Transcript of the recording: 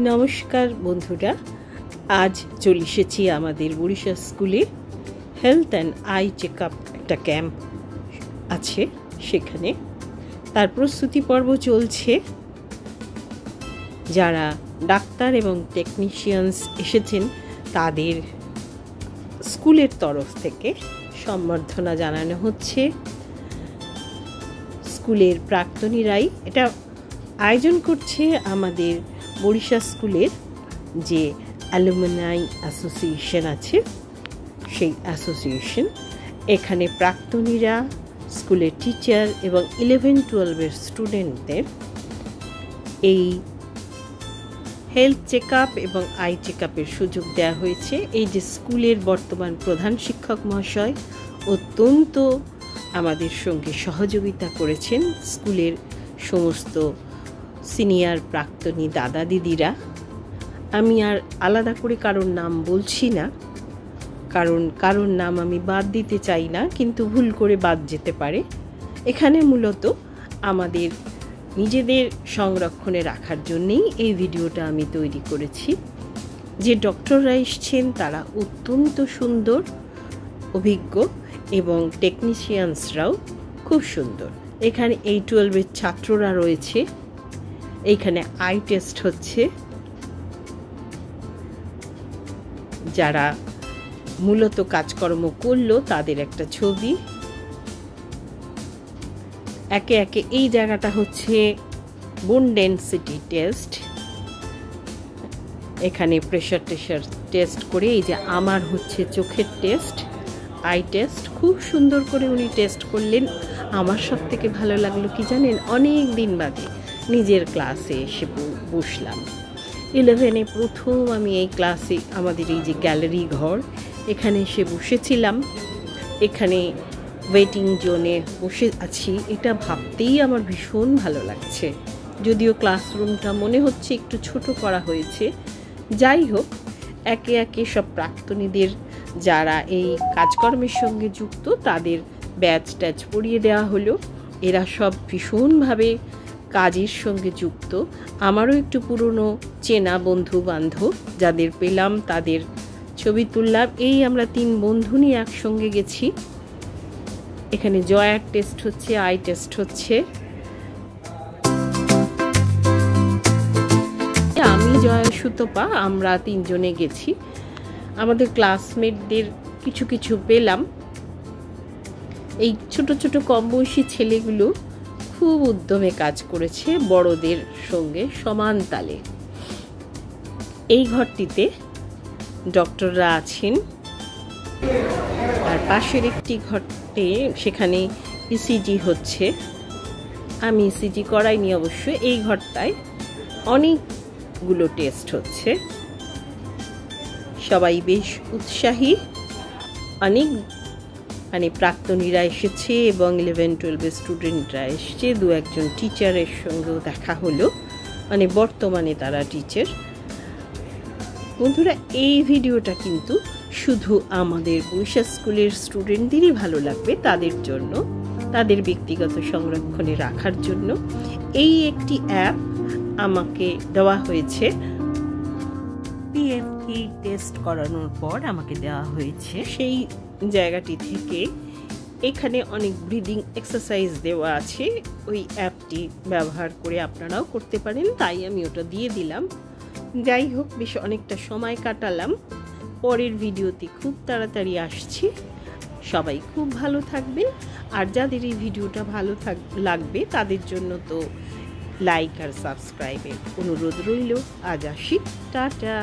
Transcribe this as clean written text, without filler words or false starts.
নমস্কার বন্ধুরা, আজ চলে এসেছি আমাদের বরিশাল স্কুলে হেলথ অ্যান্ড আই চেকআপ একটা ক্যাম্প আছে, সেখানে তার প্রস্তুতি পর্ব চলছে। যারা ডাক্তার এবং টেকনিশিয়ানস এসেছেন তাদের স্কুলের তরফ থেকে সম্বর্ধনা জানানো হচ্ছে। স্কুলের প্রাক্তনীরাই এটা আয়োজন করছে। আমাদের বরিশাল স্কুলের যে অ্যালুমিনাই অ্যাসোসিয়েশন আছে, সেই অ্যাসোসিয়েশন এখানে প্রাক্তনীরা, স্কুলের টিচার এবং 11-12 স্টুডেন্টদের এই হেলথ চেকআপ এবং আই চেকআপের সুযোগ দেওয়া হয়েছে। এই যে স্কুলের বর্তমান প্রধান শিক্ষক মহাশয় অত্যন্ত আমাদের সঙ্গে সহযোগিতা করেছেন। স্কুলের সমস্ত সিনিয়র প্রাক্তনী দাদা দিদিরা, আমি আর আলাদা করে কারোর নাম বলছি না, কারোর নাম আমি বাদ দিতে চাই না, কিন্তু ভুল করে বাদ যেতে পারে। এখানে মূলত আমাদের নিজেদের সংরক্ষণে রাখার জন্যেই এই ভিডিওটা আমি তৈরি করেছি। যে ডক্টররা এসছেন তারা অত্যন্ত সুন্দর, অভিজ্ঞ এবং টেকনিশিয়ানসরাও খুব সুন্দর। এখানে এই 12-এর ছাত্ররা রয়েছে। এইখানে আই টেস্ট হচ্ছে। যারা মূলত কাজকর্ম করলো তাদের একটা ছবি। একে একে এই জায়গাটা হচ্ছে বোন ডেনসিটি টেস্ট। এখানে প্রেশার টেস্ট করে, এই যে আমার হচ্ছে চোখের টেস্ট, আই টেস্ট। খুব সুন্দর করে উনি টেস্ট করলেন। আমার সব থেকে ভালো লাগলো কি জানেন, অনেক দিন বাদে নিজের ক্লাসে এসে বসলাম। 11-এ প্রথম আমি এই ক্লাসে, আমাদের এই যে গ্যালারি ঘর, এখানে এসে বসেছিলাম। এখানে ওয়েটিং জোনে বসে আছি, এটা ভাবতেই আমার ভীষণ ভালো লাগছে। যদিও ক্লাসরুমটা মনে হচ্ছে একটু ছোট করা হয়েছে। যাই হোক, একে একে সব প্রাক্তনীদের যারা এই কাজকর্মের সঙ্গে যুক্ত তাদের ব্যাচ ট্যাচ পরিয়ে দেওয়া হলো। এরা সব ভীষণভাবে কাজের সঙ্গে যুক্ত। আমারও একটু পুরনো চেনা বন্ধু বান্ধব যাদের পেলাম তাদের ছবি তুললাম। এই আমরা 3 বন্ধু নিয়ে একসঙ্গে গেছি। এখানে জয়ার টেস্ট হচ্ছে, আই টেস্ট হচ্ছে। আমি জয়া সুতপা, আমরা 3 জনে গেছি। আমাদের ক্লাসমেটদের কিছু কিছু পেলাম। এই ছোট ছোট কম বয়সী ছেলেগুলো খুব উদ্যমে কাজ করেছে, বড়দের সঙ্গে সমান তালে। এই ঘরটিতে ডক্টররা আছেন, আর পাশের একটি ঘরতে সেখানে ইসিজি হচ্ছে। আমি ইসিজি করাইনি অবশ্য। এই ঘরটায় অনেকগুলো টেস্ট হচ্ছে। সবাই বেশ উৎসাহী। অনেক প্রাক্তনীরা এসেছে এবং 11-12 স্টুডেন্টরা এসেছে। 2-1 টিচারের সঙ্গেও দেখা হলো, বর্তমানে তারা টিচার। বন্ধুরা, এই ভিডিওটা কিন্তু শুধু আমাদের বরিশাল স্কুলের স্টুডেন্টদেরই ভালো লাগবে, তাদের জন্য, তাদের ব্যক্তিগত সংরক্ষণে রাখার জন্য এই একটি অ্যাপ আমাকে দেওয়া হয়েছে। পিএফটি টেস্ট করানোর পর আমাকে দেওয়া হয়েছে। সেই জায়গাটি থেকে এখানে অনেক ব্রিদিং এক্সারসাইজ দেওয়া আছে। ওই অ্যাপটি ব্যবহার করে আপনারাও করতে পারেন, তাই আমি ওটা দিয়ে দিলাম। যাই হোক, বেশ অনেকটা সময় কাটালাম। পরের ভিডিওতে খুব তাড়াতাড়ি আসছি। সবাই খুব ভালো থাকবেন। আর যাদের এই ভিডিওটা ভালো লাগবে তাদের জন্য তো লাইক আর সাবস্ক্রাইবের অনুরোধ রইল। আজ আসি, টাটা।